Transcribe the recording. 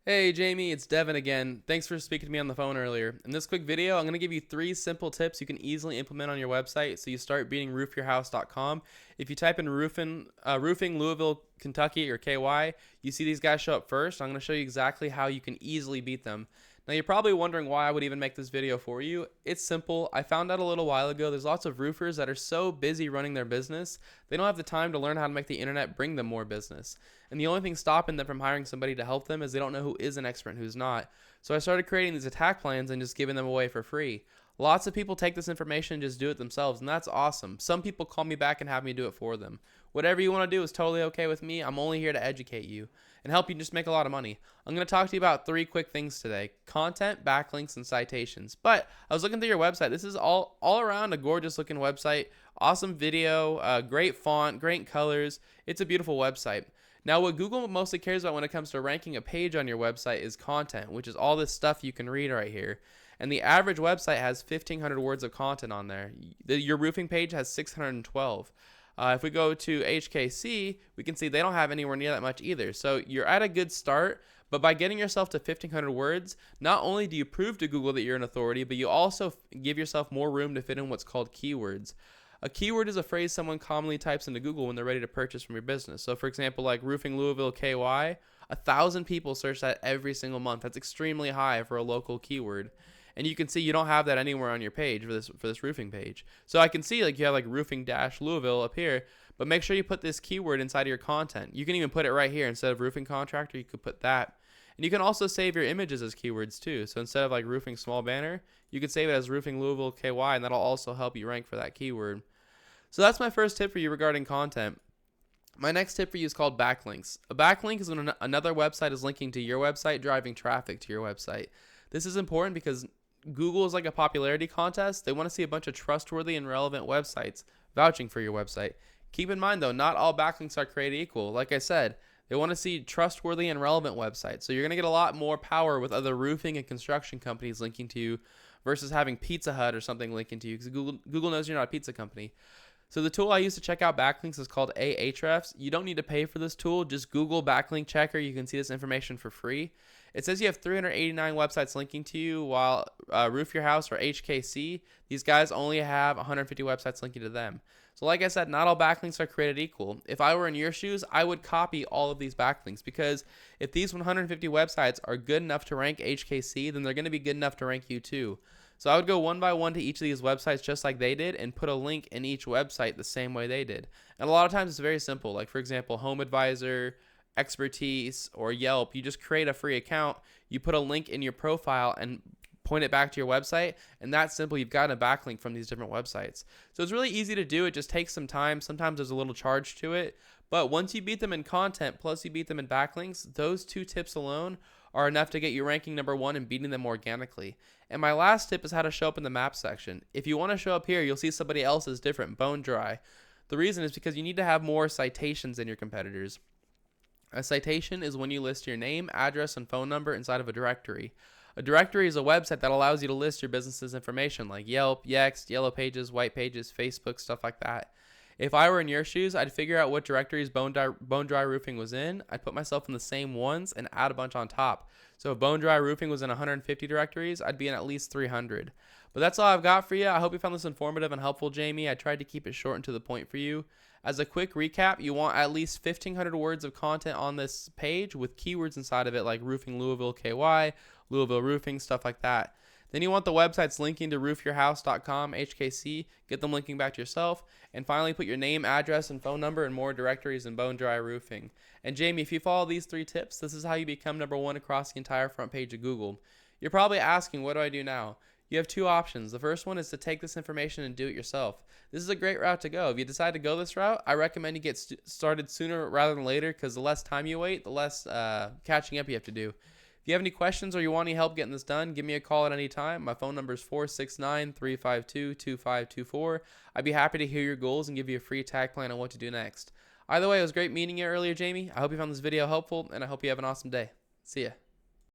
Hey Jamie, it's Devin again. Thanks for speaking to me on the phone earlier. In this quick video, I'm going to give you 3 simple tips you can easily implement on your website so you start beating roofyourhouse.com. If you type in roofing Louisville, Kentucky or KY, you see these guys show up first. I'm going to show you exactly how you can easily beat them. Now you're probably wondering why I would even make this video for you. It's simple. I found out a little while ago there's lots of roofers that are so busy running their business, they don't have the time to learn how to make the internet bring them more business. And the only thing stopping them from hiring somebody to help them is they don't know who is an expert and who's not. So I started creating these attack plans and just giving them away for free. Lots of people take this information and just do it themselves, and that's awesome. Some people call me back and have me do it for them. Whatever you want to do is totally okay with me. I'm only here to educate you and help you just make a lot of money. I'm going to talk to you about 3 quick things today: content, backlinks, and citations. But I was looking through your website. This is all around a gorgeous looking website. Awesome video, great font, great colors. It's a beautiful website. Now, what Google mostly cares about when it comes to ranking a page on your website is content, which is all this stuff you can read right here. And the average website has 1,500 words of content on there. Your roofing page has 612. If we go to HKC, we can see they don't have anywhere near that much either. So you're at a good start, but by getting yourself to 1,500 words, not only do you prove to Google that you're an authority, but you also give yourself more room to fit in what's called keywords. A keyword is a phrase someone commonly types into Google when they're ready to purchase from your business. So for example, like roofing Louisville KY, 1,000 people search that every single month. That's extremely high for a local keyword. And you can see you don't have that anywhere on your page for this roofing page. So I can see like you have like roofing dash Louisville up here, but make sure you put this keyword inside of your content. You can even put it right here instead of roofing contractor. You could put that. And you can also save your images as keywords too. So instead of like roofing small banner, you could save it as roofing Louisville KY, and that'll also help you rank for that keyword. So that's my first tip for you regarding content. My next tip for you is called backlinks. A backlink is when another website is linking to your website, driving traffic to your website. This is important because Google is like a popularity contest. They want to see a bunch of trustworthy and relevant websites vouching for your website. Keep in mind though, not all backlinks are created equal. Like I said, they want to see trustworthy and relevant websites. So you're going to get a lot more power with other roofing and construction companies linking to you versus having Pizza Hut or something linking to you, because Google knows you're not a pizza company. So the tool I use to check out backlinks is called Ahrefs. You don't need to pay for this tool. Just Google backlink checker. You can see this information for free. It says you have 389 websites linking to you, while Roof Your House or HKC, these guys only have 150 websites linking to them. So like I said, not all backlinks are created equal. If I were in your shoes, I would copy all of these backlinks, because if these 150 websites are good enough to rank HKC, then they're going to be good enough to rank you too. So I would go one by one to each of these websites just like they did and put a link in each website the same way they did. And a lot of times it's very simple. Like for example, Home Advisor, Expertise, or Yelp. You just create a free account, you put a link in your profile and point it back to your website, and that's simple. You've got a backlink from these different websites. So it's really easy to do. It just takes some time. Sometimes there's a little charge to it, but once you beat them in content plus you beat them in backlinks, those 2 tips alone are enough to get you ranking #1 and beating them organically. And my last tip is how to show up in the map section. If you want to show up here, you'll see somebody else's different, bone dry. The reason is because you need to have more citations than your competitors. A citation is when you list your name, address, and phone number inside of a directory. A directory is a website that allows you to list your business's information like Yelp, Yext, Yellow Pages, White Pages, Facebook, stuff like that. If I were in your shoes, I'd figure out what directories Bone Dry Roofing was in. I'd put myself in the same ones and add a bunch on top. So if Bone Dry Roofing was in 150 directories, I'd be in at least 300. But that's all I've got for you. I hope you found this informative and helpful, Jamie. I tried to keep it short and to the point for you. As a quick recap, you want at least 1,500 words of content on this page with keywords inside of it like roofing Louisville KY, Louisville roofing, stuff like that. Then you want the websites linking to roofyourhouse.com, HKC, get them linking back to yourself. And finally, put your name, address, and phone number in more directories than Bone Dry Roofing. And Jamie, if you follow these 3 tips, this is how you become #1 across the entire front page of Google. You're probably asking, what do I do now? You have 2 options. The first one is to take this information and do it yourself. This is a great route to go. If you decide to go this route, I recommend you get started sooner rather than later, because the less time you wait, the less catching up you have to do. If you have any questions or you want any help getting this done, give me a call at any time. My phone number is 469-352-2524. I'd be happy to hear your goals and give you a free attack plan on what to do next. Either way, it was great meeting you earlier, Jamie. I hope you found this video helpful, and I hope you have an awesome day. See ya.